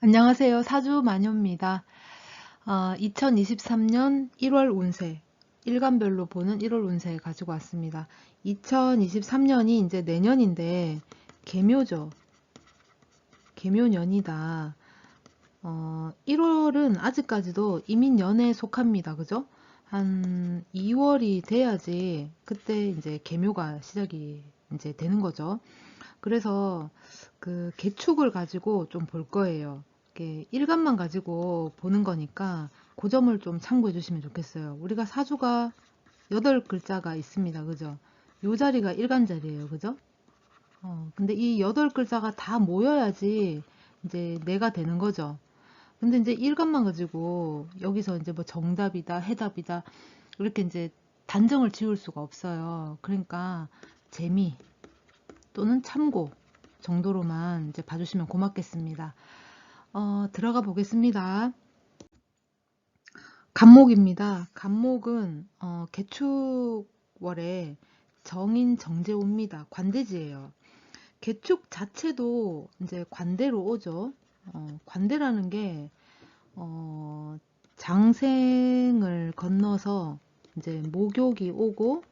안녕하세요. 사주마녀입니다. 2023년 1월 운세, 일간별로 보는 1월 운세 가지고 왔습니다. 2023년이 이제 내년인데, 개묘죠. 개묘년이다. 1월은 아직까지도 이민년에 속합니다. 그죠? 한 2월이 돼야지 그때 이제 개묘가 시작이 이제 되는 거죠. 그래서 그 계축을 가지고 좀 볼 거예요. 이렇게 일간만 가지고 보는 거니까 그 점을 좀 참고해 주시면 좋겠어요. 우리가 사주가 8글자가 있습니다. 그죠? 요 자리가 일간 자리예요. 그죠? 근데 이 8글자가 다 모여야지 이제 내가 되는 거죠. 근데 이제 일간만 가지고 여기서 이제 뭐 정답이다, 해답이다 이렇게 이제 단정을 지을 수가 없어요. 그러니까 재미 또는 참고 정도로만 이제 봐주시면 고맙겠습니다. 들어가 보겠습니다. 간목입니다. 간목은 개축월에 정인 정제옵니다. 관대지예요. 개축 자체도 이제 관대로 오죠. 관대라는 게 장생을 건너서 이제 목욕이 오고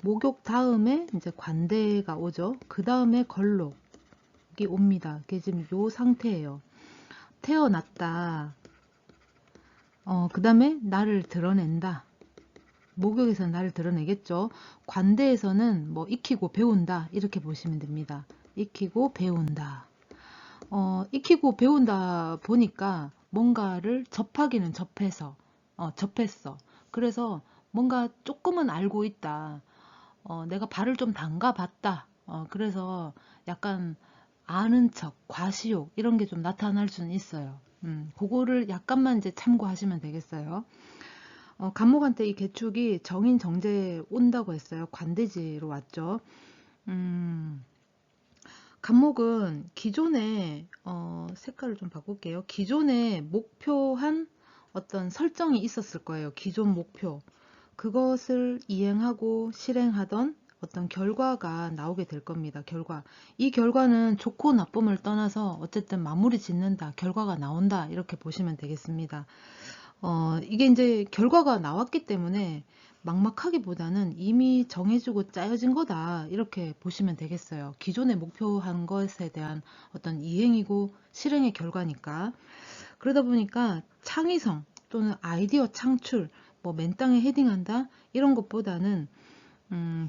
목욕 다음에 이제 관대가 오죠. 그 다음에 걸록이 옵니다. 그게 지금 요 상태예요. 태어났다. 그 다음에 나를 드러낸다. 목욕에서는 나를 드러내겠죠. 관대에서는 뭐 익히고 배운다. 이렇게 보시면 됩니다. 익히고 배운다. 익히고 배운다 보니까 뭔가를 접하기는 접했어. 그래서 뭔가 조금은 알고 있다. 내가 발을 좀 담가 봤다. 그래서 약간 아는 척, 과시욕 이런 게 좀 나타날 수는 있어요. 그거를 약간만 이제 참고하시면 되겠어요. 간목한테 이 개축이 정인 정제 온다고 했어요. 관대지로 왔죠. 음, 간목은 기존에 색깔을 좀 바꿀게요. 기존에 목표한 어떤 설정이 있었을 거예요. 기존 목표. 그것을 이행하고 실행하던 어떤 결과가 나오게 될 겁니다. 결과. 이 결과는 좋고 나쁨을 떠나서 어쨌든 마무리 짓는다. 결과가 나온다. 이렇게 보시면 되겠습니다. 이게 이제 결과가 나왔기 때문에 막막하기보다는 이미 정해지고 짜여진 거다. 이렇게 보시면 되겠어요. 기존에 목표한 것에 대한 어떤 이행이고 실행의 결과니까. 그러다 보니까 창의성 또는 아이디어 창출, 뭐 맨땅에 헤딩한다 이런 것보다는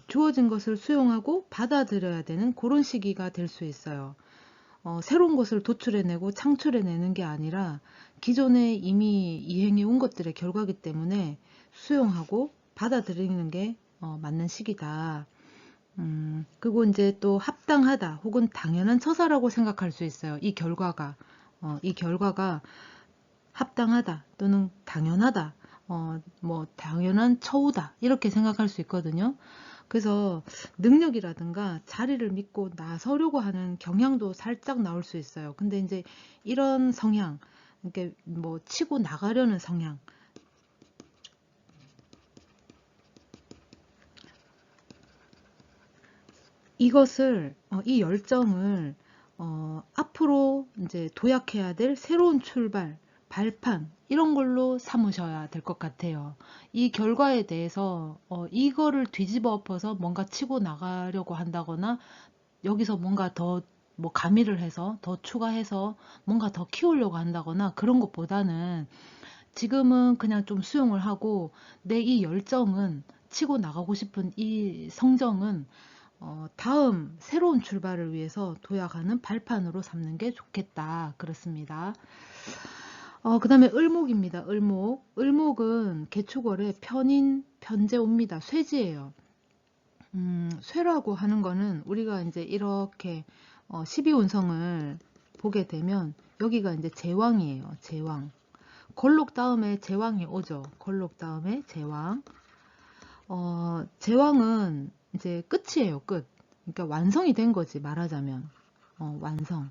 주어진 것을 수용하고 받아들여야 되는 그런 시기가 될 수 있어요. 새로운 것을 도출해내고 창출해내는 게 아니라 기존에 이미 이행해 온 것들의 결과기 때문에 수용하고 받아들이는 게 맞는 시기다. 그리고 이제 또 합당하다 혹은 당연한 처사라고 생각할 수 있어요. 이 결과가 합당하다 또는 당연하다, 뭐 당연한 처우다 이렇게 생각할 수 있거든요. 그래서 능력이라든가 자리를 믿고 나서려고 하는 경향도 살짝 나올 수 있어요. 근데 이제 이런 성향, 이렇게 뭐 치고 나가려는 성향, 이 열정을 앞으로 이제 도약해야 될 새로운 출발, 발판 이런 걸로 삼으셔야 될 것 같아요. 이 결과에 대해서 이거를 뒤집어 엎어서 뭔가 치고 나가려고 한다거나 여기서 뭔가 더 뭐 가미를 해서 더 추가해서 뭔가 더 키우려고 한다거나 그런 것보다는 지금은 그냥 좀 수용을 하고 내 이 열정은 치고 나가고 싶은 이 성정은 다음 새로운 출발을 위해서 도약하는 발판으로 삼는 게 좋겠다. 그렇습니다. 그 다음에 을목입니다. 을목. 을목은 개축월에 편인, 편제옵니다. 쇠지예요. 쇠라고 하는 거는 우리가 이제 이렇게 12운성을 보게 되면 여기가 이제 제왕이에요. 제왕. 걸록 다음에 제왕이 오죠. 걸록 다음에 제왕. 제왕은 이제 끝이에요. 끝. 그러니까 완성이 된 거지 말하자면. 완성.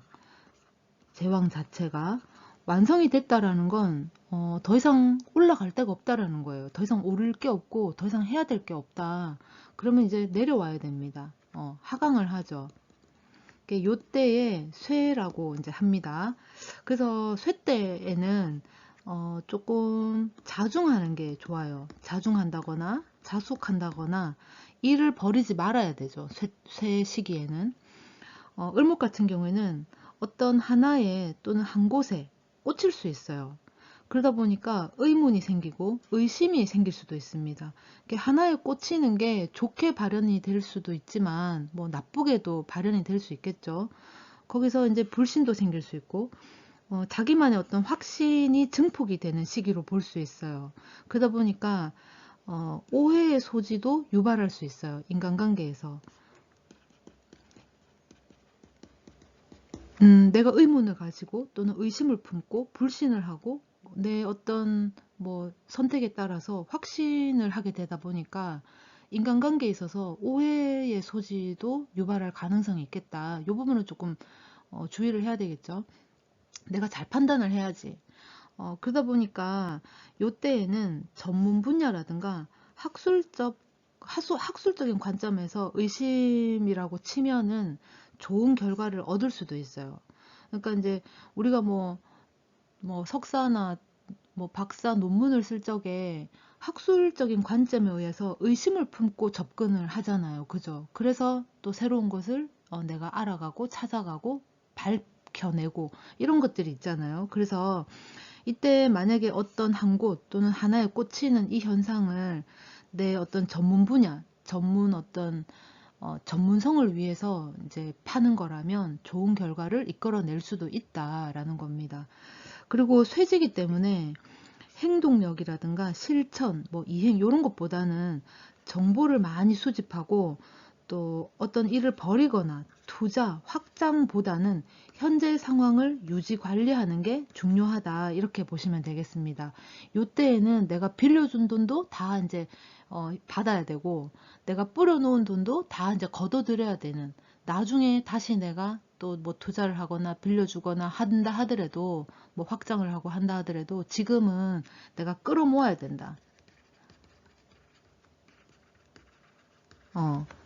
제왕 자체가 완성이 됐다라는 건 더 이상 올라갈 데가 없다라는 거예요. 더 이상 오를 게 없고 더 이상 해야 될 게 없다. 그러면 이제 내려와야 됩니다. 하강을 하죠. 요때에 쇠라고 이제 합니다. 그래서 쇠 때에는 조금 자중하는 게 좋아요. 자중한다거나 자숙한다거나 일을 버리지 말아야 되죠. 쇠 시기에는. 을목 같은 경우에는 어떤 하나에 또는 한 곳에 꽂힐 수 있어요. 그러다 보니까 의문이 생기고 의심이 생길 수도 있습니다. 하나에 꽂히는 게 좋게 발현이 될 수도 있지만 뭐 나쁘게도 발현이 될 수 있겠죠. 거기서 이제 불신도 생길 수 있고 자기만의 어떤 확신이 증폭이 되는 시기로 볼 수 있어요. 그러다 보니까 오해의 소지도 유발할 수 있어요. 인간관계에서. 내가 의문을 가지고 또는 의심을 품고 불신을 하고 내 어떤 뭐 선택에 따라서 확신을 하게 되다 보니까 인간관계에 있어서 오해의 소지도 유발할 가능성이 있겠다. 이 부분은 조금 주의를 해야 되겠죠. 내가 잘 판단을 해야지. 그러다 보니까 요때에는 전문 분야라든가 학술적인 관점에서 의심이라고 치면은 좋은 결과를 얻을 수도 있어요. 그러니까 이제 우리가 뭐 석사나 뭐 박사 논문을 쓸 적에 학술적인 관점에 의해서 의심을 품고 접근을 하잖아요. 그죠? 그래서 또 새로운 것을 내가 알아가고 찾아가고 밝혀내고 이런 것들이 있잖아요. 그래서 이때 만약에 어떤 한 곳 또는 하나에 꽂히는 이 현상을 내 어떤 전문 분야, 전문성을 위해서 이제 파는 거라면 좋은 결과를 이끌어낼 수도 있다라는 겁니다. 그리고 쇠지기 때문에 행동력이라든가 실천, 뭐 이행 이런 것보다는 정보를 많이 수집하고 또 어떤 일을 벌이거나 투자, 확장보다는 현재 상황을 유지 관리하는 게 중요하다 이렇게 보시면 되겠습니다. 이때에는 내가 빌려준 돈도 다 이제 받아야 되고 내가 뿌려놓은 돈도 다 이제 걷어들여야 되는 나중에 다시 내가 또 뭐 투자를 하거나 빌려주거나 한다 하더라도 뭐 확장을 하고 한다 하더라도 지금은 내가 끌어모아야 된다.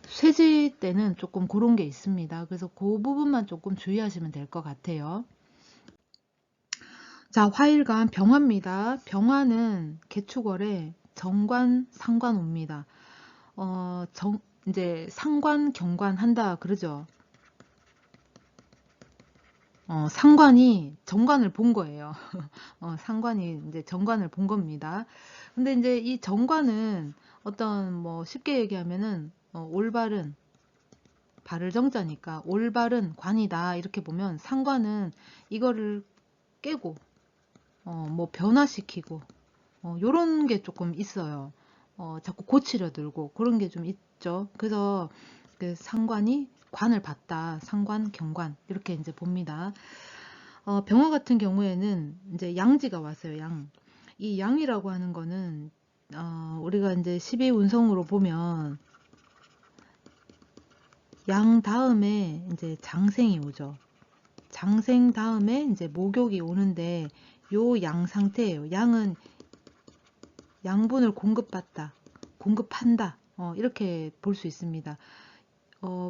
쇠지 때는 조금 그런 게 있습니다. 그래서 그 부분만 조금 주의하시면 될 것 같아요. 자, 화일간 병화입니다. 병화는 개축월에 정관, 상관 옵니다. 이제 상관, 경관 한다 그러죠. 상관이 정관을 본 거예요. 상관이 이제 정관을 본 겁니다. 근데 이제 이 정관은 어떤 뭐 쉽게 얘기하면은 올바른 발을 정자니까 올바른 관이다 이렇게 보면 상관은 이거를 깨고 뭐 변화시키고 요런 게 조금 있어요. 자꾸 고치려 들고 그런 게 좀 있죠. 그래서 그 상관이 관을 봤다. 상관, 경관 이렇게 이제 봅니다. 병화 같은 경우에는 이제 양지가 왔어요. 양. 이 양이라고 하는 거는 우리가 이제 12운성으로 보면 양 다음에 이제 장생이 오죠. 장생 다음에 이제 목욕이 오는데 요 양 상태예요. 양은 양분을 공급받다, 공급한다. 이렇게 볼 수 있습니다.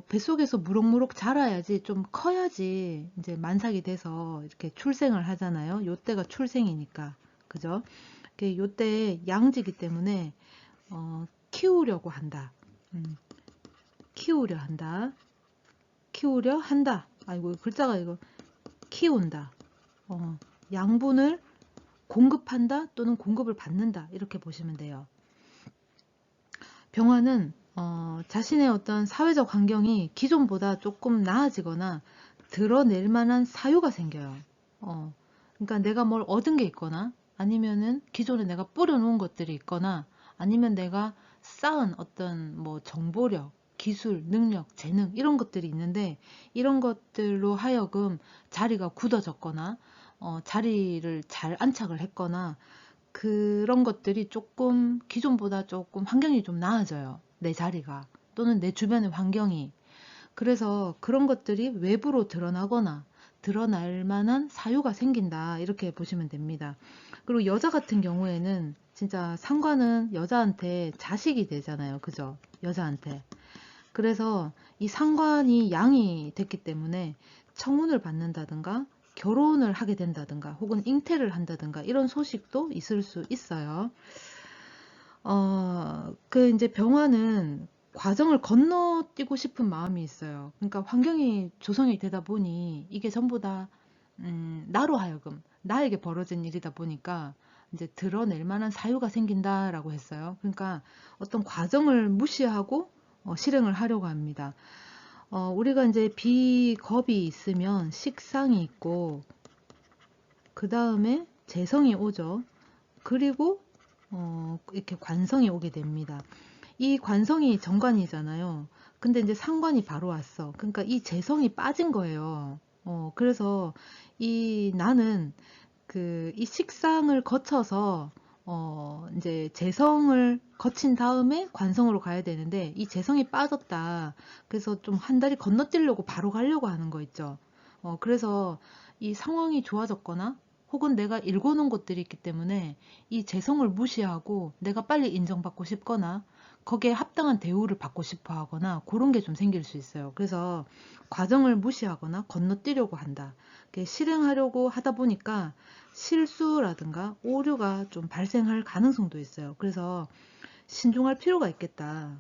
뱃속에서 무럭무럭 자라야지 좀 커야지 이제 만삭이 돼서 이렇게 출생을 하잖아요. 요때가 출생이니까. 그죠? 요때 양지기 때문에 키우려고 한다. 키우려 한다. 키우려 한다. 아이고 글자가 이거 키운다. 양분을 공급한다 또는 공급을 받는다 이렇게 보시면 돼요. 병화는 자신의 어떤 사회적 환경이 기존보다 조금 나아지거나 드러낼 만한 사유가 생겨요. 그러니까 내가 뭘 얻은 게 있거나 아니면은 기존에 내가 뿌려놓은 것들이 있거나 아니면 내가 쌓은 어떤 뭐 정보력, 기술, 능력, 재능 이런 것들이 있는데 이런 것들로 하여금 자리가 굳어졌거나 자리를 잘 안착을 했거나 그런 것들이 조금 기존보다 조금 환경이 좀 나아져요. 내 자리가 또는 내 주변의 환경이. 그래서 그런 것들이 외부로 드러나거나 드러날 만한 사유가 생긴다 이렇게 보시면 됩니다. 그리고 여자 같은 경우에는 진짜 상관은 여자한테 자식이 되잖아요. 그죠? 여자한테. 그래서 이 상관이 양이 됐기 때문에 청운을 받는다든가 결혼을 하게 된다든가 혹은 잉태를 한다든가 이런 소식도 있을 수 있어요. 그 이제 병화는 과정을 건너뛰고 싶은 마음이 있어요. 그러니까 환경이 조성이 되다 보니 이게 전부 다 나로 하여금 나에게 벌어진 일이다 보니까 이제 드러낼 만한 사유가 생긴다라고 했어요. 그러니까 어떤 과정을 무시하고 실행을 하려고 합니다. 우리가 이제 비겁이 있으면 식상이 있고 그 다음에 재성이 오죠. 그리고 이렇게 관성이 오게 됩니다. 이 관성이 정관이잖아요. 근데 이제 상관이 바로 왔어. 그러니까 이 재성이 빠진 거예요. 그래서 나는 이 식상을 거쳐서 이제 재성을 거친 다음에 관성으로 가야 되는데 이 재성이 빠졌다. 그래서 좀 한 다리 건너뛰려고 바로 가려고 하는 거 있죠. 그래서 이 상황이 좋아졌거나 혹은 내가 읽어놓은 것들이 있기 때문에 이 재성을 무시하고 내가 빨리 인정받고 싶거나 거기에 합당한 대우를 받고 싶어 하거나 그런 게 좀 생길 수 있어요. 그래서 과정을 무시하거나 건너뛰려고 한다. 실행하려고 하다 보니까 실수라든가 오류가 좀 발생할 가능성도 있어요. 그래서 신중할 필요가 있겠다.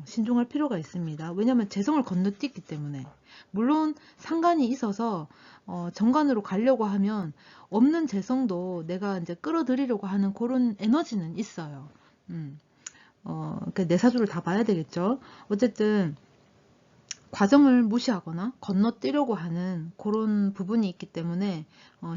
신중할 필요가 있습니다. 왜냐하면 재성을 건너뛰기 때문에. 물론 상관이 있어서 정관으로 가려고 하면 없는 재성도 내가 이제 끌어들이려고 하는 그런 에너지는 있어요. 내 사주를 다 봐야 되겠죠. 어쨌든 과정을 무시하거나 건너뛰려고 하는 그런 부분이 있기 때문에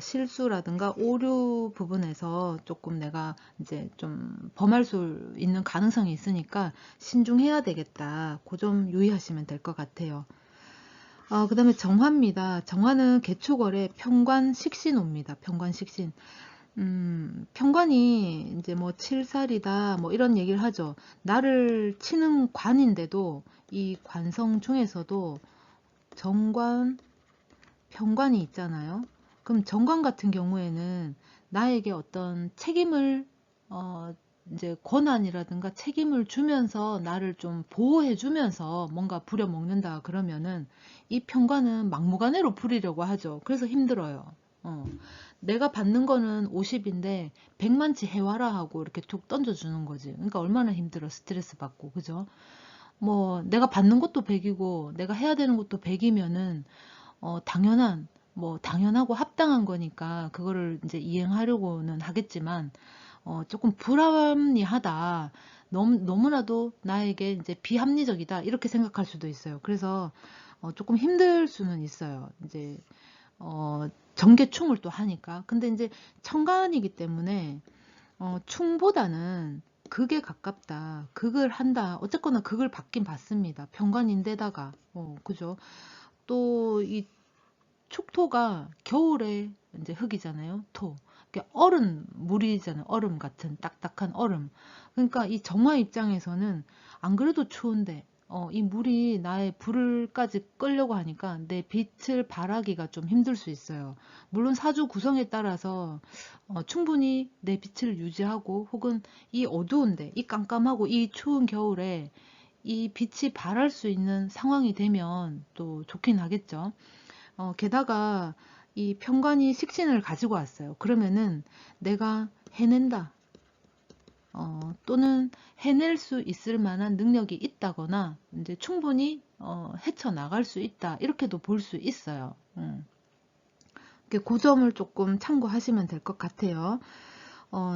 실수라든가 오류 부분에서 조금 내가 이제 좀 범할 수 있는 가능성이 있으니까 신중해야 되겠다. 그 점 유의하시면 될 것 같아요. 그 다음에 정화입니다. 정화는 개축월에 편관식신옵니다. 편관식신. 편관이 이제 뭐 칠살이다 뭐 이런 얘기를 하죠. 나를 치는 관인데도 이 관성 중에서도 정관, 편관이 있잖아요. 그럼 정관 같은 경우에는 나에게 어떤 책임을 이제 권한이라든가 책임을 주면서 나를 좀 보호해 주면서 뭔가 부려먹는다 그러면은 이 편관은 막무가내로 부리려고 하죠. 그래서 힘들어요. 내가 받는 거는 50인데 100만치 해와라 하고 이렇게 툭 던져주는 거지. 그러니까 얼마나 힘들어. 스트레스 받고. 그죠? 뭐 내가 받는 것도 100이고 내가 해야 되는 것도 100이면은 당연하고 합당한 거니까 그거를 이제 이행하려고는 하겠지만 조금 불합리하다. 너무나도 나에게 이제 비합리적이다. 이렇게 생각할 수도 있어요. 그래서 조금 힘들 수는 있어요. 이제 정계충을 또 하니까. 근데 이제 천간이기 때문에 충보다는 극에 가깝다. 극을 한다. 어쨌거나 극을 받긴 받습니다. 편관인데다가 그죠? 또 이 축토가 겨울에 이제 흙이잖아요. 토. 얼음 물이잖아요. 얼음 같은 딱딱한 얼음. 그러니까 이 정화 입장에서는 안 그래도 추운데 이 물이 나의 불을까지 끌려고 하니까 내 빛을 발하기가 좀 힘들 수 있어요. 물론 사주 구성에 따라서 충분히 내 빛을 유지하고 혹은 이 어두운데 이 깜깜하고 이 추운 겨울에 이 빛이 발할 수 있는 상황이 되면 또 좋긴 하겠죠. 게다가 이 편관이 식신을 가지고 왔어요. 그러면은 내가 해낸다. 또는 해낼 수 있을 만한 능력이 있다거나 이제 충분히 헤쳐나갈 수 있다. 이렇게도 볼 수 있어요. 그 점을 조금 참고하시면 될 것 같아요.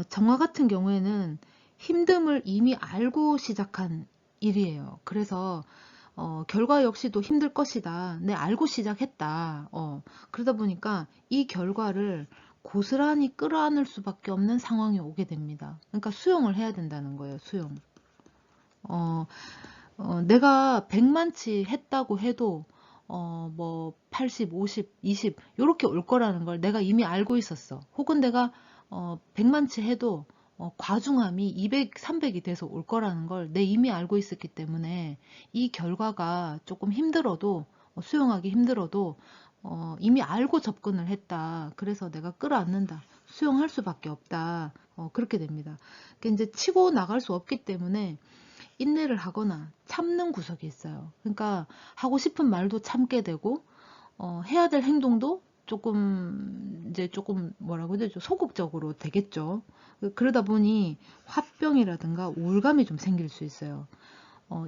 정화 같은 경우에는 힘듦을 이미 알고 시작한 일이에요. 그래서 결과 역시도 힘들 것이다. 내 알고 시작했다. 그러다 보니까 이 결과를 고스란히 끌어안을 수밖에 없는 상황이 오게 됩니다. 그러니까 수용을 해야 된다는 거예요. 수용. 내가 100만치 했다고 해도 뭐 80, 50, 20 이렇게 올 거라는 걸 내가 이미 알고 있었어. 혹은 내가 100만치 해도 과중함이 200, 300이 돼서 올 거라는 걸 내 이미 알고 있었기 때문에 이 결과가 조금 힘들어도 수용하기 힘들어도 이미 알고 접근을 했다. 그래서 내가 끌어안는다. 수용할 수밖에 없다. 그렇게 됩니다. 이제 치고 나갈 수 없기 때문에 인내를 하거나 참는 구석이 있어요. 그러니까 하고 싶은 말도 참게 되고 해야 될 행동도 조금 뭐라고 해야 되죠? 소극적으로 되겠죠. 그러다 보니 화병이라든가 우울감이 좀 생길 수 있어요.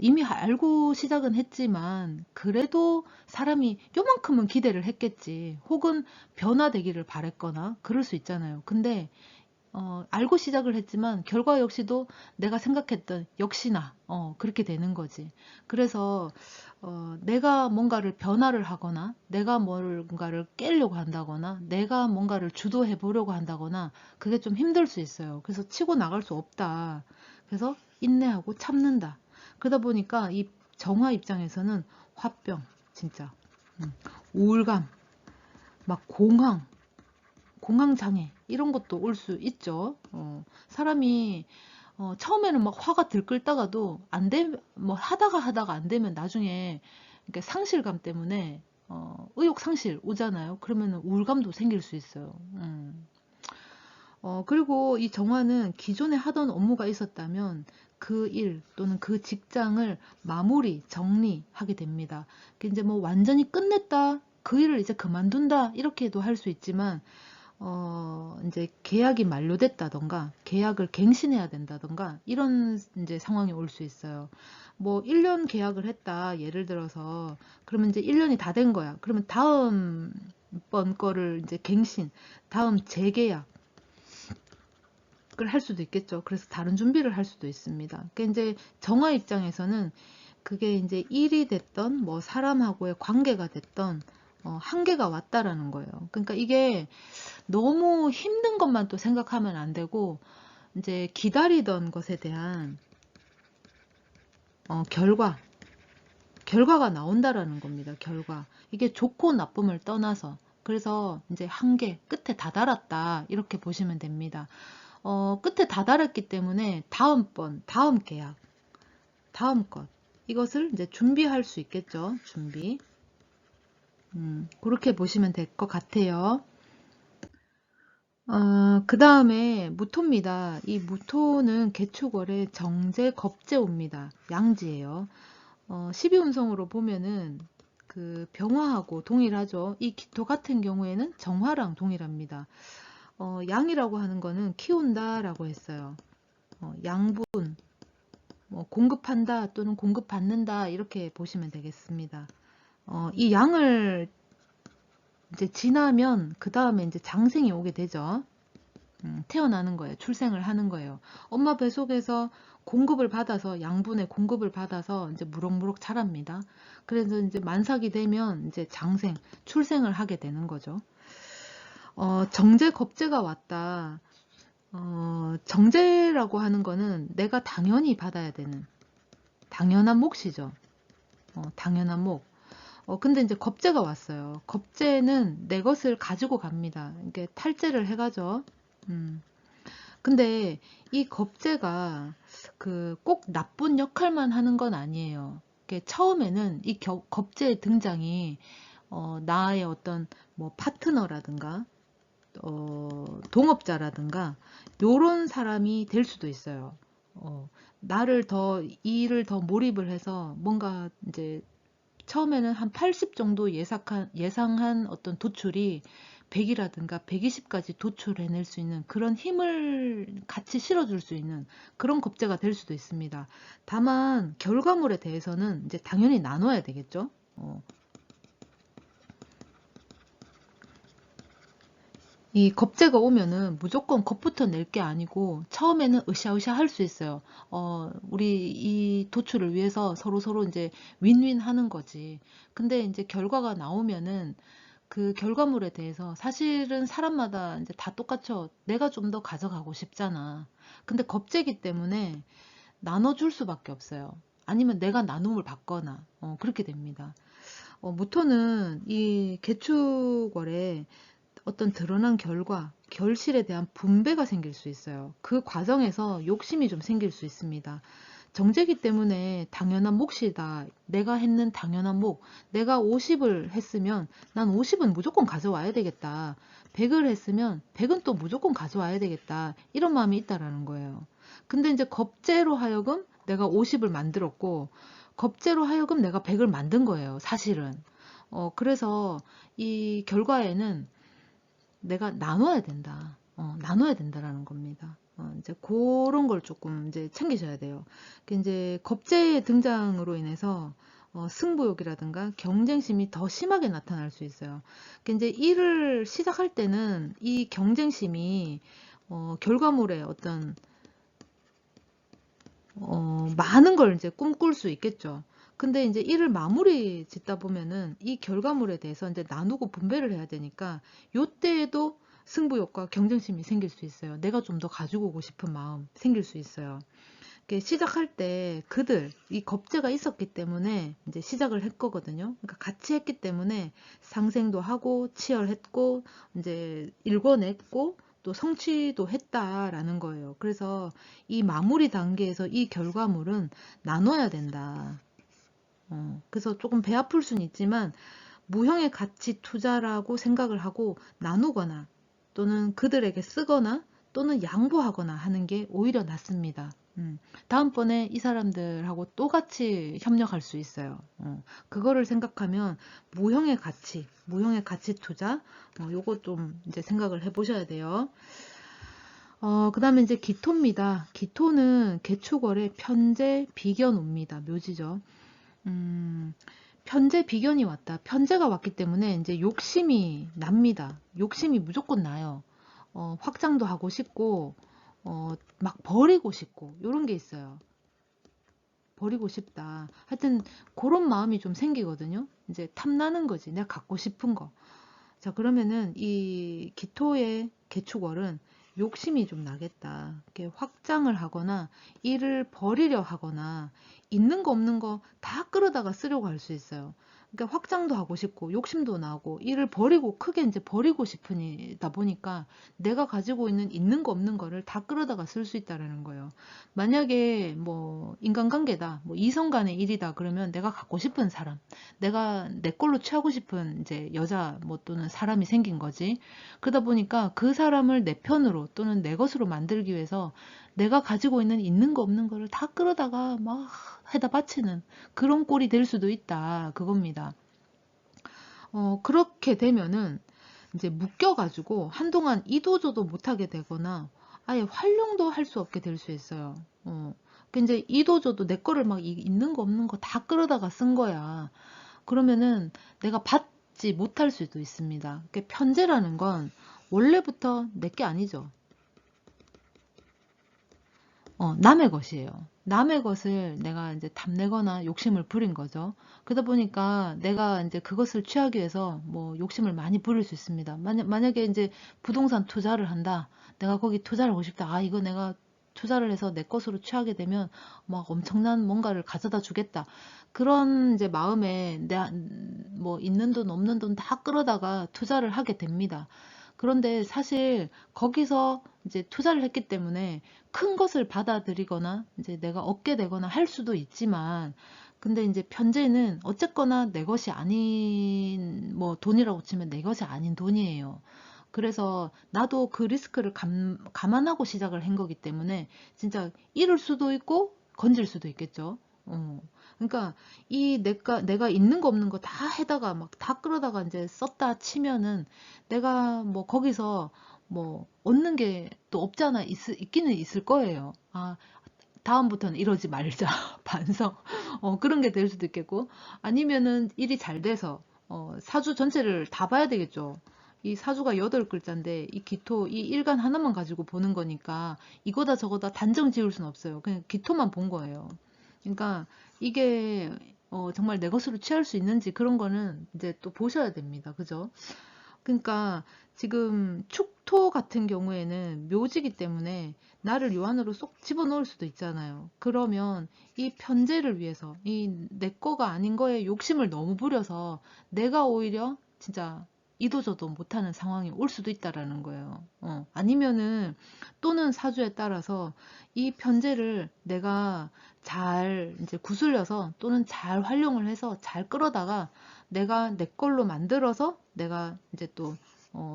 이미 알고 시작은 했지만 그래도 사람이 요만큼은 기대를 했겠지. 혹은 변화되기를 바랬거나 그럴 수 있잖아요. 근데 알고 시작을 했지만 결과 역시도 내가 생각했던 역시나 그렇게 되는 거지. 그래서 내가 뭔가를 변화를 하거나 내가 뭔가를 깨려고 한다거나 내가 뭔가를 주도해 보려고 한다거나 그게 좀 힘들 수 있어요. 그래서 치고 나갈 수 없다. 그래서 인내하고 참는다. 그러다 보니까 이 정화 입장에서는 화병, 진짜 우울감, 막 공황장애 이런 것도 올 수 있죠. 사람이 처음에는 막 화가 들끓다가도 뭐 하다가 안 되면 나중에 이렇게 상실감 때문에 의욕 상실 오잖아요. 그러면 우울감도 생길 수 있어요. 그리고 이 정화는 기존에 하던 업무가 있었다면 그 일 또는 그 직장을 마무리, 정리하게 됩니다. 이제 뭐 완전히 끝냈다, 그 일을 이제 그만둔다, 이렇게도 할 수 있지만, 이제 계약이 만료됐다던가, 계약을 갱신해야 된다던가, 이런 이제 상황이 올 수 있어요. 뭐 1년 계약을 했다, 예를 들어서, 그러면 이제 1년이 다 된 거야. 그러면 다음 번 거를 이제 다음 재계약, 할 수도 있겠죠. 그래서 다른 준비를 할 수도 있습니다. 그러니까 이제 정화 입장에서는 그게 이제 일이 됐던 뭐 사람하고의 관계가 됐던 한계가 왔다라는 거예요. 그러니까 이게 너무 힘든 것만 또 생각하면 안 되고 이제 기다리던 것에 대한 결과가 나온다라는 겁니다. 결과. 이게 좋고 나쁨을 떠나서 그래서 이제 한계 끝에 다다랐다 이렇게 보시면 됩니다. 끝에 다다랐기 때문에 다음 계약, 다음 것 이것을 이제 준비할 수 있겠죠. 준비. 그렇게 보시면 될 것 같아요. 그 다음에 무토입니다. 이 무토는 개축월의 정제 겁재옵니다. 양지예요. 12운성으로 보면은 그 병화하고 동일하죠. 이 기토 같은 경우에는 정화랑 동일합니다. 양이라고 하는 거는 키운다 라고 했어요. 양분, 뭐 공급한다 또는 공급받는다 이렇게 보시면 되겠습니다. 이 양을 이제 지나면 그 다음에 이제 장생이 오게 되죠. 태어나는 거예요. 출생을 하는 거예요. 엄마 뱃속에서 공급을 받아서 양분의 공급을 받아서 이제 무럭무럭 자랍니다. 그래서 이제 만삭이 되면 이제 장생, 출생을 하게 되는 거죠. 정제 겁재가 왔다. 정제라고 하는 거는 내가 당연히 받아야 되는 당연한 몫이죠. 당연한 몫. 근데 이제 겁재가 왔어요. 겁재는 내 것을 가지고 갑니다. 이게 탈재를 해가죠. 근데 이 겁재가 그 꼭 나쁜 역할만 하는 건 아니에요. 처음에는 이 겁재의 등장이 나의 어떤 뭐 파트너라든가 동업자라든가 요런 사람이 될 수도 있어요. 이 일을 더 몰입을 해서 뭔가 이제 처음에는 한 80 정도 예상한 어떤 도출이 100이라든가 120까지 도출해낼 수 있는 그런 힘을 같이 실어줄 수 있는 그런 겁재가 될 수도 있습니다. 다만 결과물에 대해서는 이제 당연히 나눠야 되겠죠. 이 겁재가 오면은 무조건 겁부터 낼 게 아니고 처음에는 으쌰으쌰 할 수 있어요. 우리 이 도출을 위해서 서로 이제 윈윈 하는 거지. 근데 이제 결과가 나오면은 그 결과물에 대해서 사실은 사람마다 이제 다 똑같죠. 내가 좀 더 가져가고 싶잖아. 근데 겁재기 때문에 나눠줄 수밖에 없어요. 아니면 내가 나눔을 받거나 그렇게 됩니다. 무토는 이 개축월에 어떤 드러난 결과, 결실에 대한 분배가 생길 수 있어요. 그 과정에서 욕심이 좀 생길 수 있습니다. 정제기 때문에 당연한 몫이다. 내가 했는 당연한 몫. 내가 50을 했으면 난 50은 무조건 가져와야 되겠다. 100을 했으면 100은 또 무조건 가져와야 되겠다. 이런 마음이 있다라는 거예요. 근데 이제 겁재로 하여금 내가 50을 만들었고 겁재로 하여금 내가 100을 만든 거예요, 사실은. 그래서 이 결과에는 내가 나눠야 된다. 나눠야 된다라는 겁니다. 이제 그런 걸 조금 이제 챙기셔야 돼요. 이제 겁재의 등장으로 인해서 승부욕이라든가 경쟁심이 더 심하게 나타날 수 있어요. 이제 일을 시작할 때는 이 경쟁심이 결과물에 어떤 많은 걸 이제 꿈꿀 수 있겠죠. 근데 이제 일을 마무리 짓다 보면은 이 결과물에 대해서 이제 나누고 분배를 해야 되니까 요때에도 승부욕과 경쟁심이 생길 수 있어요. 내가 좀 더 가지고 오고 싶은 마음 생길 수 있어요. 시작할 때 그들 이 겁재가 있었기 때문에 이제 시작을 했거든요. 그러니까 같이 했기 때문에 상생도 하고 치열했고 이제 일궈냈고 또 성취도 했다라는 거예요. 그래서 이 마무리 단계에서 이 결과물은 나눠야 된다. 그래서 조금 배 아플 수는 있지만 무형의 가치 투자라고 생각을 하고 나누거나 또는 그들에게 쓰거나 또는 양보하거나 하는 게 오히려 낫습니다. 다음번에 이 사람들하고 또 같이 협력할 수 있어요. 그거를 생각하면 무형의 가치 투자, 요거 좀 이제 생각을 해 보셔야 돼요. 그 다음에 이제 기토입니다. 기토는 개축월의 편재 비견 옵니다. 묘지죠. 편재 비견이 왔다. 편재가 왔기 때문에 이제 욕심이 납니다. 욕심이 무조건 나요. 확장도 하고 싶고, 막 버리고 싶고, 요런 게 있어요. 버리고 싶다. 하여튼, 그런 마음이 좀 생기거든요. 이제 탐나는 거지. 내가 갖고 싶은 거. 자, 그러면은 이 기토의 개축월은 욕심이 좀 나겠다. 이렇게 확장을 하거나 일을 버리려 하거나 있는 거 없는 거 다 끌어다가 쓰려고 할 수 있어요. 그러니까 확장도 하고 싶고 욕심도 나고 일을 버리고 크게 이제 버리고 싶으다 보니까 내가 가지고 있는 거 없는 거를 다 끌어다가 쓸 수 있다라는 거예요. 만약에 뭐 인간관계다, 뭐 이성 간의 일이다 그러면 내가 갖고 싶은 사람, 내가 내 걸로 취하고 싶은 이제 여자 뭐 또는 사람이 생긴 거지. 그러다 보니까 그 사람을 내 편으로 또는 내 것으로 만들기 위해서 내가 가지고 있는 거 없는 거를 다 끌어다가 막 해다 바치는 그런 꼴이 될 수도 있다. 그겁니다. 그렇게 되면은 이제 묶여가지고 한동안 이도저도 못하게 되거나 아예 활용도 할 수 없게 될 수 있어요. 이제 이도저도 내 거를 막 있는 거 없는 거 다 끌어다가 쓴 거야. 그러면은 내가 받지 못할 수도 있습니다. 편재라는 건 원래부터 내 게 아니죠. 남의 것이에요. 남의 것을 내가 이제 탐내거나 욕심을 부린 거죠. 그러다 보니까 내가 이제 그것을 취하기 위해서 뭐 욕심을 많이 부릴 수 있습니다. 만약에 이제 부동산 투자를 한다. 내가 거기 투자를 하고 싶다. 아, 이거 내가 투자를 해서 내 것으로 취하게 되면 막 엄청난 뭔가를 가져다 주겠다. 그런 이제 마음에 뭐 있는 돈 없는 돈 다 끌어다가 투자를 하게 됩니다. 그런데 사실 거기서 이제 투자를 했기 때문에 큰 것을 받아들이거나 이제 내가 얻게 되거나 할 수도 있지만 근데 이제 편재는 어쨌거나 내 것이 아닌 뭐 돈이라고 치면 내 것이 아닌 돈이에요. 그래서 나도 그 리스크를 감안하고 시작을 한 거기 때문에 진짜 잃을 수도 있고 건질 수도 있겠죠. 그러니까 이 내가 있는 거 없는 거 다 해다가 막 다 끌어다가 이제 썼다 치면은 내가 뭐 거기서 뭐 얻는 게 또 없잖아. 있기는 있을 거예요. 아, 다음부터는 이러지 말자. 반성. 그런 게 될 수도 있겠고 아니면은 일이 잘 돼서 사주 전체를 다 봐야 되겠죠. 이 사주가 8글자인데 이 기토 이 일간 하나만 가지고 보는 거니까 이거다 저거다 단정 지을 수는 없어요. 그냥 기토만 본 거예요. 그러니까 이게 정말 내 것으로 취할 수 있는지 그런 거는 이제 또 보셔야 됩니다. 그죠? 그러니까 지금 축토 같은 경우에는 묘지기 때문에 나를 요 안으로 쏙 집어넣을 수도 있잖아요. 그러면 이 편재를 위해서 이 내 거가 아닌 거에 욕심을 너무 부려서 내가 오히려 진짜 이도저도 못하는 상황이 올 수도 있다라는 거예요. 아니면은 또는 사주에 따라서 이 편재를 내가 잘 이제 구슬려서 또는 잘 활용을 해서 잘 끌어다가 내가 내 걸로 만들어서 내가 이제 또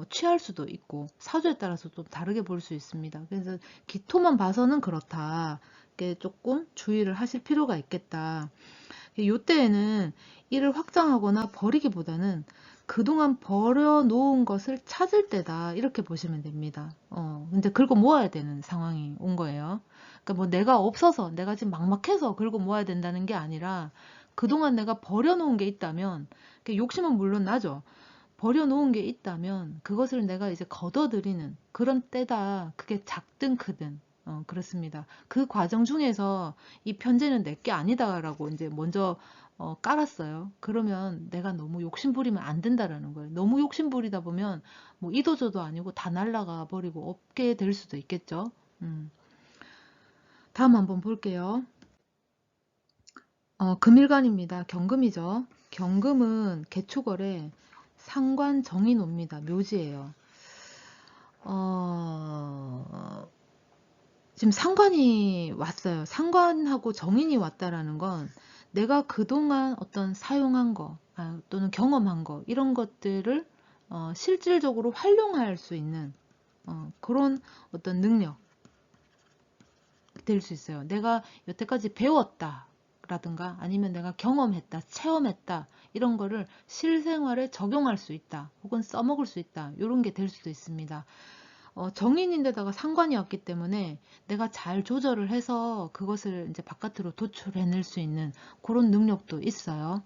취할 수도 있고 사주에 따라서 좀 다르게 볼 수 있습니다. 그래서 기토만 봐서는 그렇다. 이게 조금 주의를 하실 필요가 있겠다. 이때에는 이를 확장하거나 버리기보다는 그동안 버려놓은 것을 찾을 때다. 이렇게 보시면 됩니다. 근데 긁어 모아야 되는 상황이 온 거예요. 그러니까 뭐 내가 없어서, 내가 지금 막막해서 긁어 모아야 된다는 게 아니라 그동안 내가 버려놓은 게 있다면, 욕심은 물론 나죠. 버려놓은 게 있다면 그것을 내가 이제 걷어들이는 그런 때다. 그게 작든 크든. 그렇습니다. 그 과정 중에서 이 편제는 내 게 아니다라고 이제 먼저 깔았어요. 그러면 내가 너무 욕심 부리면 안 된다라는 거예요. 너무 욕심 부리다 보면 뭐 이도저도 아니고 다 날아가 버리고 없게 될 수도 있겠죠. 다음 한번 볼게요. 금일간입니다. 경금이죠. 경금은 개축월에 상관 정인 옵니다. 묘지예요. 지금 상관이 왔어요. 상관하고 정인이 왔다라는 건 내가 그동안 어떤 사용한 거 또는 경험한 거 이런 것들을 실질적으로 활용할 수 있는 그런 어떤 능력 될 수 있어요. 내가 여태까지 배웠다 라든가 아니면 내가 경험했다, 체험했다 이런 거를 실생활에 적용할 수 있다 혹은 써먹을 수 있다 이런 게 될 수도 있습니다. 정인인데다가 상관이 왔기 때문에 내가 잘 조절을 해서 그것을 이제 바깥으로 도출해낼 수 있는 그런 능력도 있어요.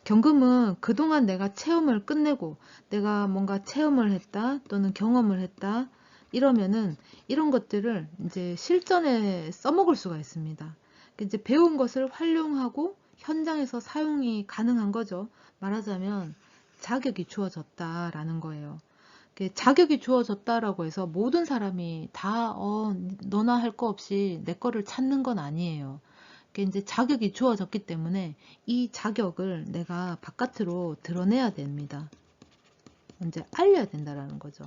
경금은 그동안 내가 체험을 끝내고 내가 뭔가 체험을 했다 또는 경험을 했다 이러면은 이런 것들을 이제 실전에 써먹을 수가 있습니다. 이제 배운 것을 활용하고 현장에서 사용이 가능한 거죠. 말하자면 자격이 주어졌다라는 거예요. 자격이 주어졌다라고 해서 모든 사람이 다 너나 할 거 없이 내 거를 찾는 건 아니에요. 이제 자격이 주어졌기 때문에 이 자격을 내가 바깥으로 드러내야 됩니다. 이제 알려야 된다라는 거죠.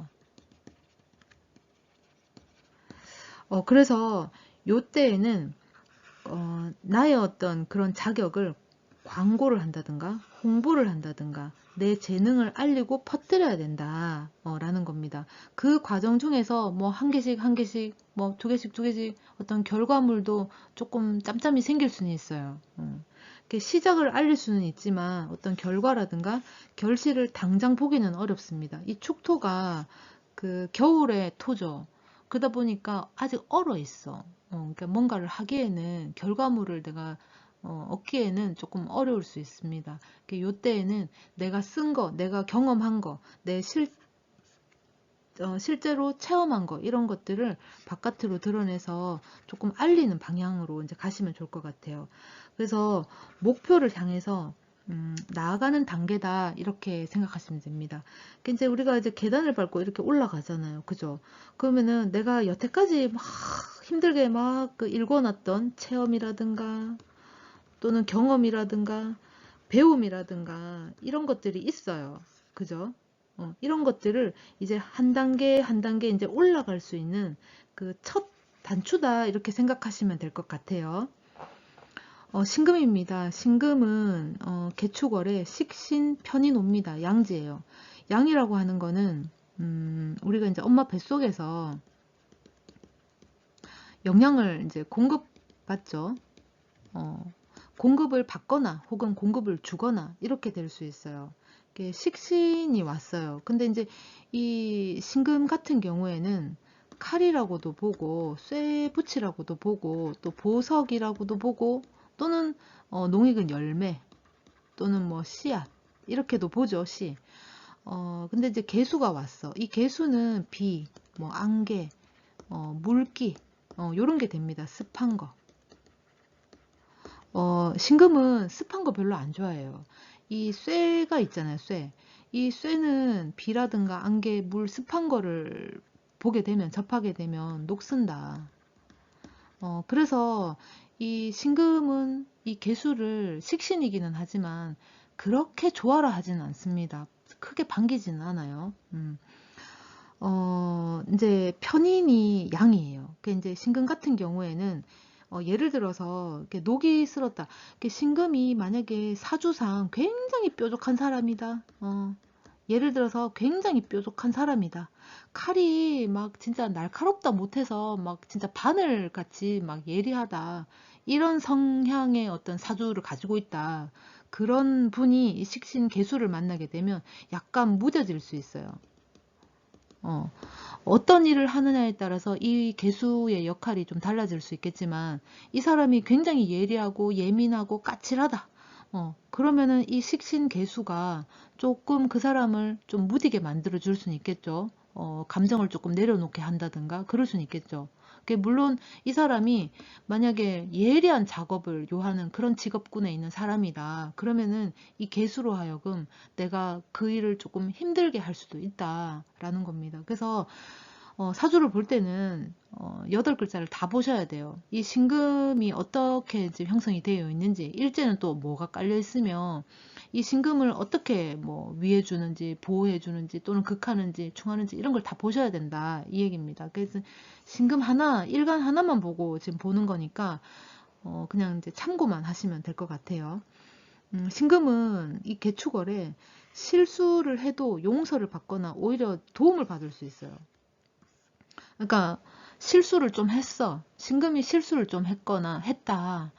그래서 요때에는 나의 어떤 그런 자격을 광고를 한다든가 홍보를 한다든가 내 재능을 알리고 퍼뜨려야 된다 라는 겁니다. 그 과정 중에서 뭐 한 개씩 한 개씩 뭐 두 개씩 두 개씩 어떤 결과물도 조금 짬짬이 생길 수는 있어요. 시작을 알릴 수는 있지만 어떤 결과라든가 결실을 당장 보기는 어렵습니다. 이 축토가 그 겨울의 토죠. 그러다 보니까 아직 얼어 있어. 그러니까 뭔가를 하기에는 결과물을 내가 얻기에는 조금 어려울 수 있습니다. 요때에는 내가 쓴 거, 내가 경험한 거, 내 실제로 체험한 거 이런 것들을 바깥으로 드러내서 조금 알리는 방향으로 이제 가시면 좋을 것 같아요. 그래서 목표를 향해서 나아가는 단계다 이렇게 생각하시면 됩니다. 이제 우리가 이제 계단을 밟고 이렇게 올라가잖아요. 그죠? 그러면은 내가 여태까지 막 힘들게 막 그 일궈놨던 체험이라든가 또는 경험이라든가 배움이라든가 이런 것들이 있어요. 그죠? 이런 것들을 이제 한 단계 한 단계 이제 올라갈 수 있는 그 첫 단추다 이렇게 생각하시면 될 것 같아요. 신금입니다. 신금은 개축월에 식신 편인 옵니다. 양지예요. 양이라고 하는 거는 우리가 이제 엄마 뱃속에서 영양을 이제 공급받죠. 공급을 받거나 혹은 공급을 주거나 이렇게 될 수 있어요. 식신이 왔어요. 근데 이제 이 신금 같은 경우에는 칼이라고도 보고 쇠붙이라고도 보고 또 보석이라고도 보고 또는 농익은 열매 또는 뭐 씨앗 이렇게도 보죠. 씨. 근데 이제 개수가 왔어. 이 개수는 비, 뭐 안개, 물기 요런 게 됩니다. 습한 거. 신금은 습한 거 별로 안 좋아해요. 이 쇠가 있잖아요, 쇠. 이 쇠는 비라든가 안개, 물, 습한 거를 보게 되면, 접하게 되면 녹슨다. 그래서 이 신금은 이 개수를 식신이기는 하지만 그렇게 좋아라 하지는 않습니다. 크게 반기지는 않아요. 이제 편인이 양이에요. 이제 신금 같은 경우에는 예를 들어서 이렇게 녹이 슬었다. 신금이 만약에 사주상 굉장히 뾰족한 사람이다. 예를 들어서 굉장히 뾰족한 사람이다. 칼이 막 진짜 날카롭다 못해서 막 진짜 바늘같이 막 예리하다. 이런 성향의 어떤 사주를 가지고 있다. 그런 분이 이 식신 개수를 만나게 되면 약간 무뎌질 수 있어요. 어떤 일을 하느냐에 따라서 이 개수의 역할이 좀 달라질 수 있겠지만 이 사람이 굉장히 예리하고 예민하고 까칠하다. 그러면은 이 식신 개수가 조금 그 사람을 좀 무디게 만들어 줄 수는 있겠죠. 감정을 조금 내려놓게 한다든가 그럴 수는 있겠죠. 물론 이 사람이 만약에 예리한 작업을 요하는 그런 직업군에 있는 사람이다. 그러면은 이 개수로 하여금 내가 그 일을 조금 힘들게 할 수도 있다라는 겁니다. 그래서 사주를 볼 때는 8글자를 다 보셔야 돼요. 이 신금이 어떻게 지금 형성이 되어 있는지, 일제는 또 뭐가 깔려 있으며 이 신금을 어떻게 뭐 위해 주는지, 보호해 주는지, 또는 극하는지, 충하는지 이런 걸 다 보셔야 된다 이 얘기입니다. 그래서 신금 하나, 일간 하나만 보고 지금 보는 거니까 그냥 이제 참고만 하시면 될 것 같아요. 신금은 이 개축월에 실수를 해도 용서를 받거나 오히려 도움을 받을 수 있어요. 그러니까 실수를 좀 했어. 신금이 실수를 좀 했거나 했다.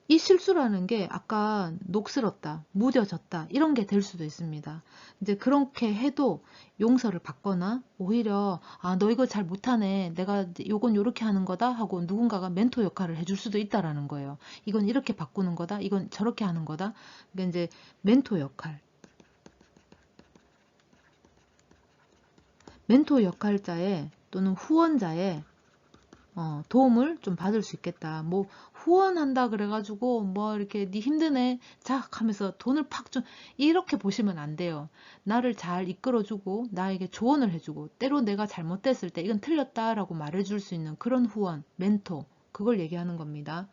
이 실수라는 게 아까 녹슬었다, 무뎌졌다 이런 게 될 수도 있습니다. 이제 그렇게 해도 용서를 받거나 오히려 너 이거 잘 못하네. 내가 요건 요렇게 하는 거다 하고 누군가가 멘토 역할을 해줄 수도 있다라는 거예요. 이건 이렇게 바꾸는 거다. 이건 저렇게 하는 거다. 그러니까 이제 멘토 역할. 멘토 역할자의 또는 후원자의 도움을 좀 받을 수 있겠다. 뭐 후원한다 그래가지고 뭐 이렇게 네 힘드네 자 하면서 돈을 팍 좀 이렇게 보시면 안 돼요. 나를 잘 이끌어주고 나에게 조언을 해주고 때로 내가 잘못됐을 때 이건 틀렸다라고 말해줄 수 있는 그런 후원, 멘토 그걸 얘기하는 겁니다.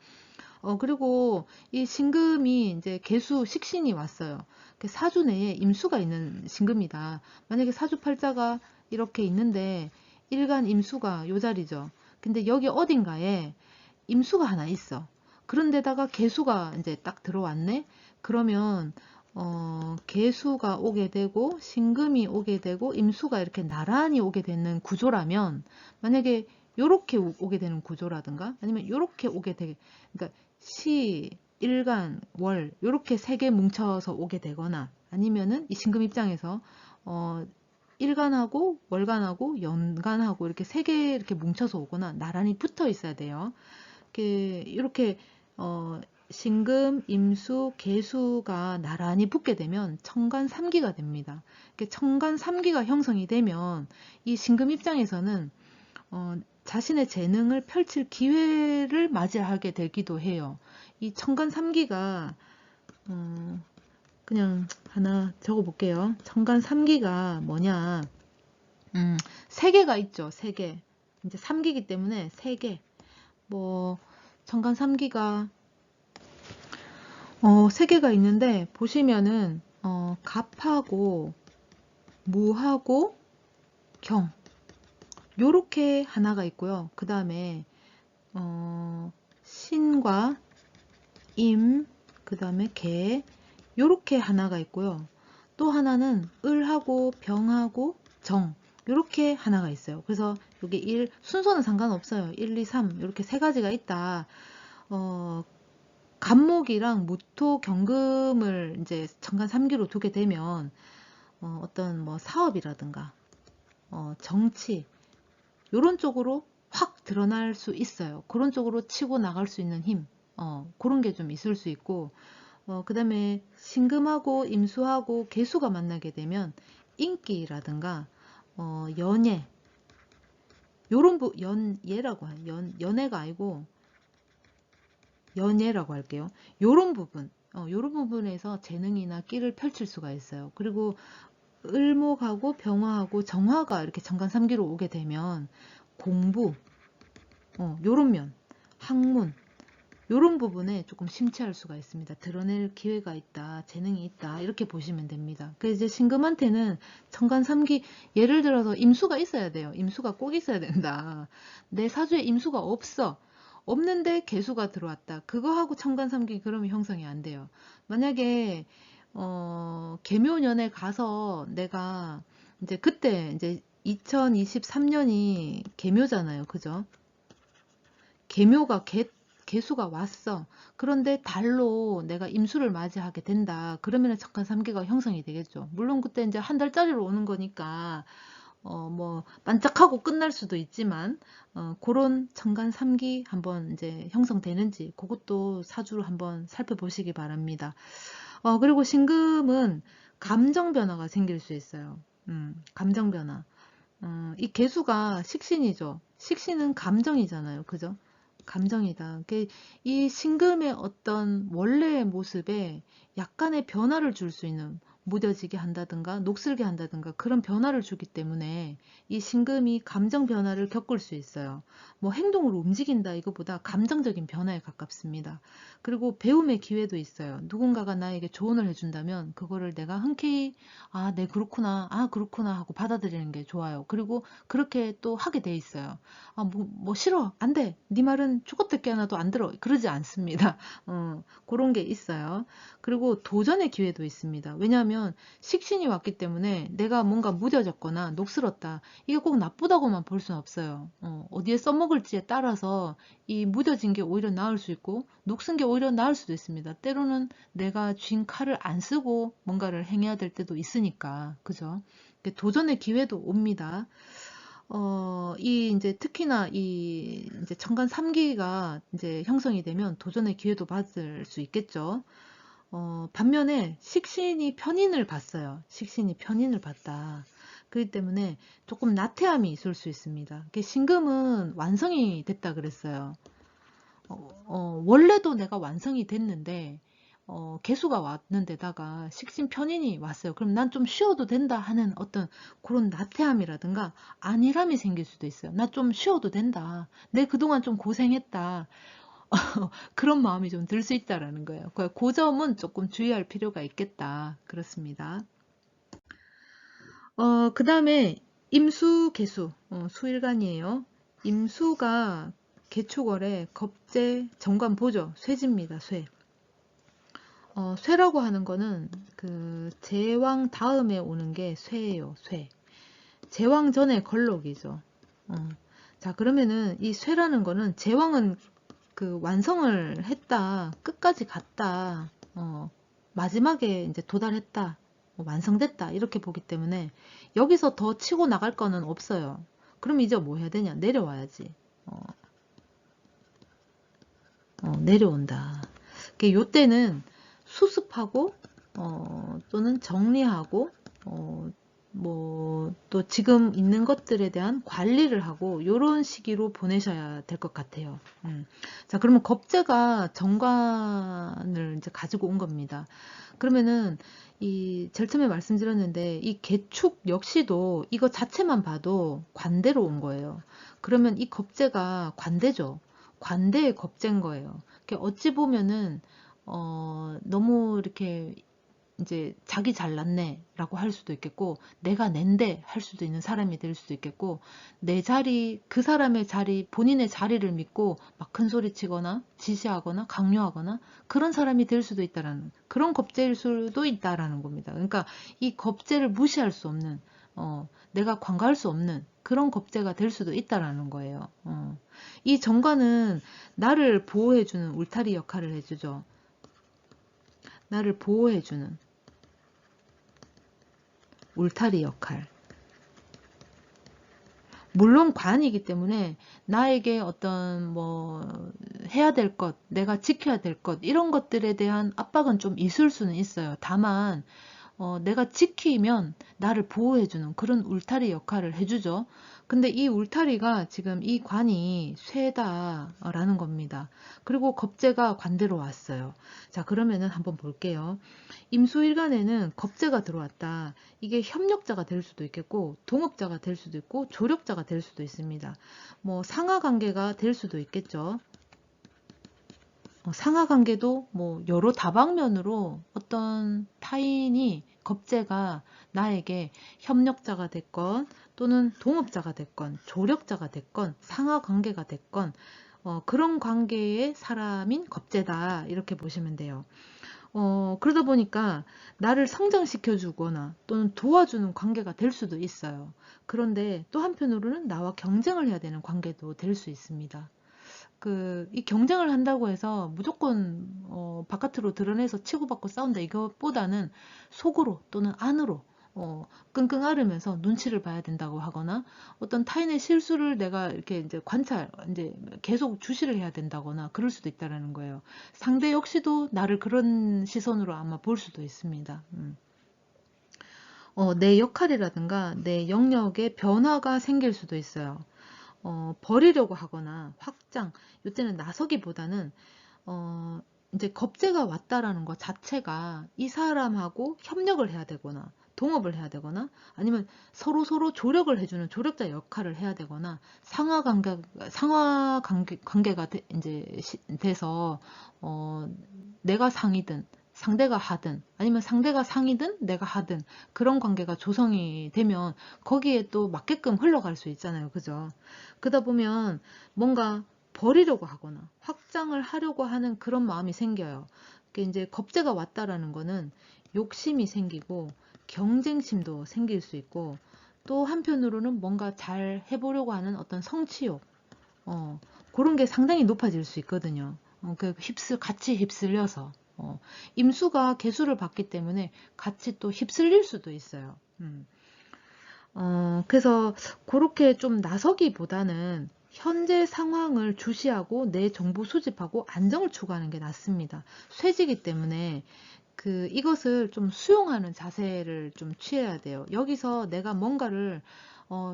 그리고 이 신금이 이제 개수 식신이 왔어요. 사주 내에 임수가 있는 신금이다. 만약에 사주팔자가 이렇게 있는데 일간 임수가 요 자리죠. 근데 여기 어딘가에 임수가 하나 있어. 그런데다가 개수가 이제 딱 들어왔네. 그러면 개수가 오게 되고 신금이 오게 되고 임수가 이렇게 나란히 오게 되는 구조라면 만약에 요렇게 오게 되는 구조라든가 아니면 요렇게 오게 되게 그러니까 시, 일간, 월 요렇게 세 개 뭉쳐서 오게 되거나 아니면은 이 신금 입장에서 일간하고 월간하고 연간하고 이렇게 세 개 이렇게 뭉쳐서 오거나 나란히 붙어 있어야 돼요. 이렇게 신금, 임수, 개수가 나란히 붙게 되면 천간 3기가 됩니다. 천간 3기가 형성이 되면 이 신금 입장에서는 자신의 재능을 펼칠 기회를 맞이하게 되기도 해요. 이 천간 3기가 그냥 하나 적어 볼게요. 천간 3기가 뭐냐? 3개가 있죠. 3개. 이제 3기이기 때문에 3개. 뭐 천간 3기가 3개가 있는데 보시면은 갑하고 무하고 경 요렇게 하나가 있고요. 그 다음에 신과 임, 그 다음에 개 요렇게 하나가 있고요. 또 하나는 을하고 병하고 정 요렇게 하나가 있어요. 그래서 여기 1 순서는 상관없어요. 1, 2, 3 이렇게 세 가지가 있다. 간목이랑 무토 경금을 이제 천간 3기로 두게 되면 어떤 뭐 사업이라든가 정치 요런 쪽으로 확 드러날 수 있어요. 그런 쪽으로 치고 나갈 수 있는 힘 그런 게 좀 있을 수 있고 그 다음에 신금하고 임수하고 개수가 만나게 되면 인기라든가 연예 요런 연예라고 연예가 아니고 연예라고 할게요. 요런 부분 요런 부분에서 재능이나 끼를 펼칠 수가 있어요. 그리고 을목하고 병화하고 정화가 이렇게 정간 3기로 오게 되면 공부 요런 면 학문 요런 부분에 조금 심취할 수가 있습니다. 드러낼 기회가 있다, 재능이 있다 이렇게 보시면 됩니다. 그래서 이제 신금한테는 천간 3기 예를 들어서 임수가 있어야 돼요. 임수가 꼭 있어야 된다. 내 사주에 임수가 없어. 없는데 개수가 들어왔다. 그거하고 천간 3기 그러면 형성이 안 돼요. 만약에 계묘년에 가서 내가 이제 그때 이제 2023년이 계묘잖아요. 그죠? 계묘가 개수가 왔어. 그런데 달로 내가 임수를 맞이하게 된다. 그러면은 천간 3기가 형성이 되겠죠. 물론 그때 이제 한 달짜리로 오는 거니까 뭐 반짝하고 끝날 수도 있지만 그런 천간 3기 한번 이제 형성되는지 그것도 사주로 한번 살펴보시기 바랍니다. 그리고 신금은 감정 변화가 생길 수 있어요. 감정 변화. 이 개수가 식신이죠. 식신은 감정이잖아요. 그죠? 감정이다. 이 신금의 어떤 원래의 모습에 약간의 변화를 줄 수 있는, 무뎌지게 한다든가 녹슬게 한다든가 그런 변화를 주기 때문에 이 신금이 감정 변화를 겪을 수 있어요. 뭐 행동으로 움직인다 이거보다 감정적인 변화에 가깝습니다. 그리고 배움의 기회도 있어요. 누군가가 나에게 조언을 해준다면 그거를 내가 흔쾌히 네 그렇구나, 그렇구나 하고 받아들이는 게 좋아요. 그리고 그렇게 또 하게 돼 있어요. 뭐 싫어, 안 돼, 네 말은 죽어뜯기 하나도 안 들어, 그러지 않습니다. 그런 게 있어요. 그리고 도전의 기회도 있습니다. 왜냐하면 식신이 왔기 때문에 내가 뭔가 무뎌졌거나 녹슬었다, 이게 꼭 나쁘다고만 볼 수는 없어요. 어디에 써먹을지에 따라서 이 무뎌진 게 오히려 나을 수 있고 녹슨 게 오히려 나을 수도 있습니다. 때로는 내가 쥔 칼을 안 쓰고 뭔가를 행해야 될 때도 있으니까, 그죠? 도전의 기회도 옵니다. 이 이제 특히나 이 이제 천간 3기가 이제 형성이 되면 도전의 기회도 받을 수 있겠죠. 반면에 식신이 편인을 봤어요. 식신이 편인을 봤다. 그렇기 때문에 조금 나태함이 있을 수 있습니다. 신금은 완성이 됐다 그랬어요. 원래도 내가 완성이 됐는데 개수가 왔는데다가 식신 편인이 왔어요. 그럼 난 좀 쉬어도 된다 하는 어떤 그런 나태함이라든가 안일함이 생길 수도 있어요. 나 좀 쉬어도 된다. 내 그동안 좀 고생했다. 그런 마음이 좀 들 수 있다라는 거예요. 그 점은 조금 주의할 필요가 있겠다. 그렇습니다. 그 다음에 임수, 개수, 수일간이에요. 임수가 개축월에 겁재, 정관 보죠. 쇠지입니다. 쇠. 쇠라고 하는 거는 그 제왕 다음에 오는 게 쇠예요. 쇠. 제왕 전에 걸록이죠. 자, 그러면은 이 쇠라는 거는 제왕은 그 완성을 했다, 끝까지 갔다, 마지막에 이제 도달했다, 완성됐다 이렇게 보기 때문에 여기서 더 치고 나갈 거는 없어요. 그럼 이제 뭐 해야 되냐? 내려와야지. 내려온다. 요때는 수습하고 또는 정리하고 뭐 또 지금 있는 것들에 대한 관리를 하고 요런 시기로 보내셔야 될 것 같아요. 자, 그러면 겁재가 정관을 이제 가지고 온 겁니다. 그러면은 이 제일 처음에 말씀드렸는데 이 개축 역시도 이거 자체만 봐도 관대로 온 거예요. 그러면 이 겁재가 관대죠. 관대의 겁재인 거예요. 어찌 보면은 너무 이렇게 이제 자기 잘났네 라고 할 수도 있겠고, 내가 낸데 할 수도 있는 사람이 될 수도 있겠고, 내 자리, 그 사람의 자리, 본인의 자리를 믿고 막 큰 소리 치거나 지시하거나 강요하거나 그런 사람이 될 수도 있다라는, 그런 겁재일 수도 있다라는 겁니다. 그러니까 이 겁재를 무시할 수 없는, 내가 관가할 수 없는 그런 겁재가 될 수도 있다라는 거예요. 이 정관은 나를 보호해주는 울타리 역할을 해주죠. 나를 보호해주는 울타리 역할. 물론 관이기 때문에 나에게 어떤 뭐 해야 될 것, 내가 지켜야 될 것, 이런 것들에 대한 압박은 좀 있을 수는 있어요. 다만 내가 지키면 나를 보호해주는 그런 울타리 역할을 해주죠. 근데 이 울타리가 지금 이 관이 쇠다라는 겁니다. 그리고 겁재가 관대로 왔어요. 자, 그러면은 한번 볼게요. 임수일간에는 겁재가 들어왔다. 이게 협력자가 될 수도 있겠고 동업자가 될 수도 있고 조력자가 될 수도 있습니다. 뭐 상하관계가 될 수도 있겠죠. 상하관계도 뭐 여러 다방면으로 어떤 타인이 겁재가 나에게 협력자가 됐건 또는 동업자가 됐건 조력자가 됐건 상하관계가 됐건 그런 관계의 사람인 겁재다 이렇게 보시면 돼요. 그러다 보니까 나를 성장시켜 주거나 또는 도와주는 관계가 될 수도 있어요. 그런데 또 한편으로는 나와 경쟁을 해야 되는 관계도 될 수 있습니다. 이 경쟁을 한다고 해서 무조건 바깥으로 드러내서 치고받고 싸운다 이것보다는 속으로 또는 안으로 끙끙 앓으면서 눈치를 봐야 된다고 하거나 어떤 타인의 실수를 내가 이렇게 이제 이제 계속 주시를 해야 된다거나 그럴 수도 있다라는 거예요. 상대 역시도 나를 그런 시선으로 아마 볼 수도 있습니다. 내 역할이라든가 내 영역에 변화가 생길 수도 있어요. 버리려고 하거나 확장, 이때는 나서기보다는 이제 겁재가 왔다라는 것 자체가 이 사람하고 협력을 해야 되거나 동업을 해야 되거나 아니면 서로 조력을 해주는 조력자 역할을 해야 되거나 상하 관계가 이제 돼서 내가 상이든 상대가 하든 아니면 상대가 상이든 내가 하든 그런 관계가 조성이 되면 거기에 또 맞게끔 흘러갈 수 있잖아요. 그죠? 그러다 보면 뭔가 버리려고 하거나 확장을 하려고 하는 그런 마음이 생겨요. 이제 겁재가 왔다라는 거는 욕심이 생기고 경쟁심도 생길 수 있고 또 한편으로는 뭔가 잘 해보려고 하는 어떤 성취욕 그런 게 상당히 높아질 수 있거든요. 같이 휩쓸려서 임수가 개수를 받기 때문에 같이 또 휩쓸릴 수도 있어요. 그래서 그렇게 좀 나서기보다는 현재 상황을 주시하고 내 정보 수집하고 안정을 추구하는 게 낫습니다. 쇠지기 때문에 이것을 좀 수용하는 자세를 좀 취해야 돼요. 여기서 내가 뭔가를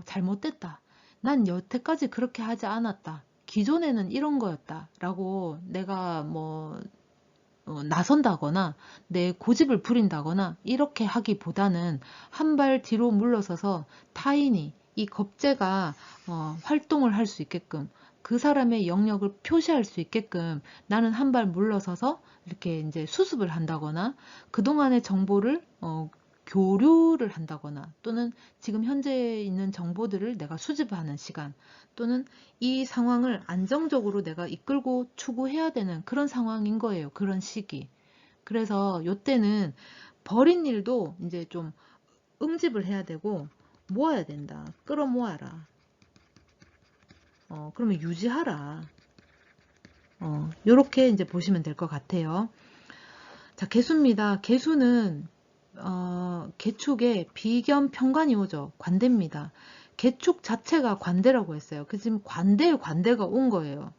잘못됐다. 난 여태까지 그렇게 하지 않았다. 기존에는 이런 거였다. 라고 내가 뭐 나선다거나 내 고집을 부린다거나 이렇게 하기보다는 한 발 뒤로 물러서서 타인이 이 겁재가 활동을 할 수 있게끔 그 사람의 영역을 표시할 수 있게끔 나는 한 발 물러서서 이렇게 이제 수습을 한다거나 그동안의 정보를 교류를 한다거나 또는 지금 현재 있는 정보들을 내가 수집하는 시간 또는 이 상황을 안정적으로 내가 이끌고 추구해야 되는 그런 상황인 거예요. 그런 시기. 그래서 이때는 버린 일도 이제 좀 응집을 해야 되고 모아야 된다. 끌어모아라. 그러면 유지하라. 요렇게 이제 보시면 될 것 같아요. 자, 개수입니다. 개수는 개축에 비견 편관이 오죠. 관대입니다. 개축 자체가 관대라고 했어요. 그 지금 관대의 관대가 온 거예요.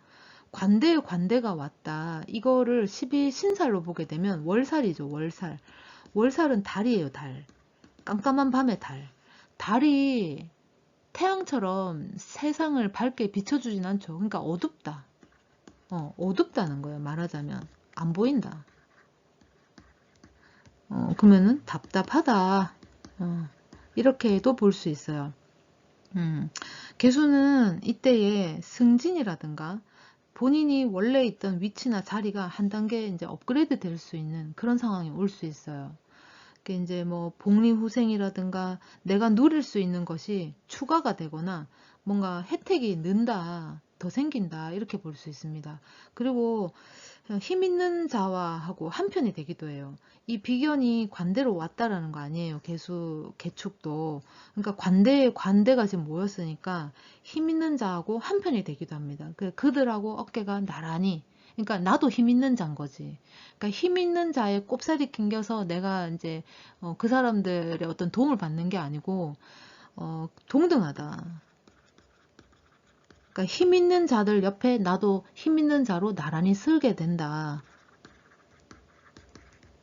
관대의 관대가 왔다. 이거를 12신살로 보게 되면 월살이죠. 월살. 월살은 달이에요. 달. 깜깜한 밤의 달. 달이 태양처럼 세상을 밝게 비춰주진 않죠. 그러니까 어둡다. 어둡다는 거예요. 말하자면. 안 보인다. 그러면은 답답하다. 이렇게도 볼 수 있어요. 개수는 이때에 승진이라든가 본인이 원래 있던 위치나 자리가 한 단계 이제 업그레이드 될 수 있는 그런 상황이 올 수 있어요. 이제 뭐 복리후생이라든가 내가 누릴 수 있는 것이 추가가 되거나 뭔가 혜택이 는다, 더 생긴다 이렇게 볼 수 있습니다. 그리고 힘 있는 자와 하고 한편이 되기도 해요. 이 비견이 관대로 왔다라는 거 아니에요. 개축도. 그러니까 관대가 지금 모였으니까 힘 있는 자하고 한편이 되기도 합니다. 그들하고 어깨가 나란히. 그러니까 나도 힘 있는 자인 거지. 그러니까 힘 있는 자의 꼽살이 낑겨서 내가 이제 그 사람들의 어떤 도움을 받는 게 아니고 동등하다. 그러니까 힘 있는 자들 옆에 나도 힘 있는 자로 나란히 서게 된다.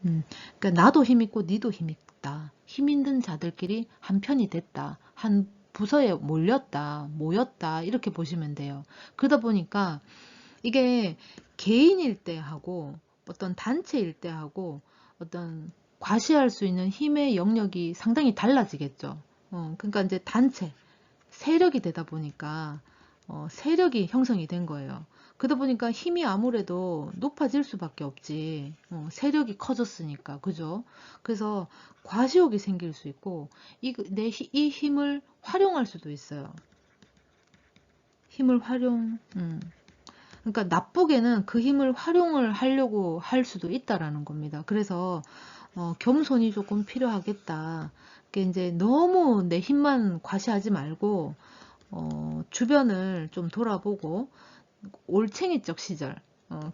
그러니까 나도 힘 있고 니도 힘 있다. 힘 있는 자들끼리 한 편이 됐다. 한 부서에 모였다. 이렇게 보시면 돼요. 그러다 보니까 이게 개인일 때 하고 어떤 단체일 때 하고 어떤 과시할 수 있는 힘의 영역이 상당히 달라지겠죠. 그러니까 이제 단체, 세력이 되다 보니까 세력이 형성이 된 거예요. 그러다 보니까 힘이 아무래도 높아질 수밖에 없지. 세력이 커졌으니까. 그죠? 그래서 과시욕이 생길 수 있고, 이 힘을 활용할 수도 있어요. 힘을 그러니까 나쁘게는 그 힘을 활용을 하려고 할 수도 있다라는 겁니다. 그래서 겸손이 조금 필요하겠다. 그게 이제 너무 내 힘만 과시하지 말고 주변을 좀 돌아보고 올챙이적 시절,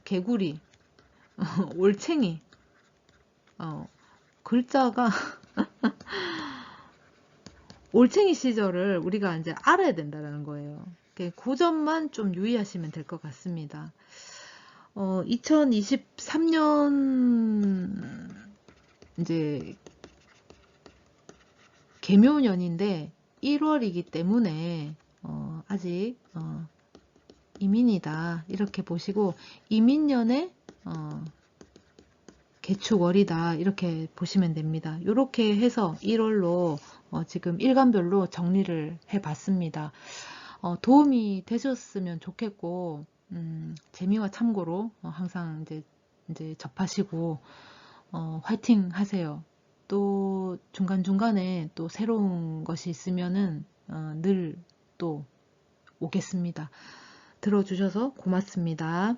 개구리, 올챙이, 글자가 올챙이 시절을 우리가 이제 알아야 된다는 거예요. 그 점만 좀 유의하시면 될 것 같습니다. 2023년 이제 개묘년인데 1월이기 때문에 아직 이민이다 이렇게 보시고 이민년에 개축월이다 이렇게 보시면 됩니다. 이렇게 해서 1월로 지금 일간별로 정리를 해 봤습니다. 도움이 되셨으면 좋겠고 재미와 참고로 항상 이제 접하시고 화이팅 하세요. 또 중간중간에 또 새로운 것이 있으면은 늘 또 오겠습니다. 들어주셔서 고맙습니다.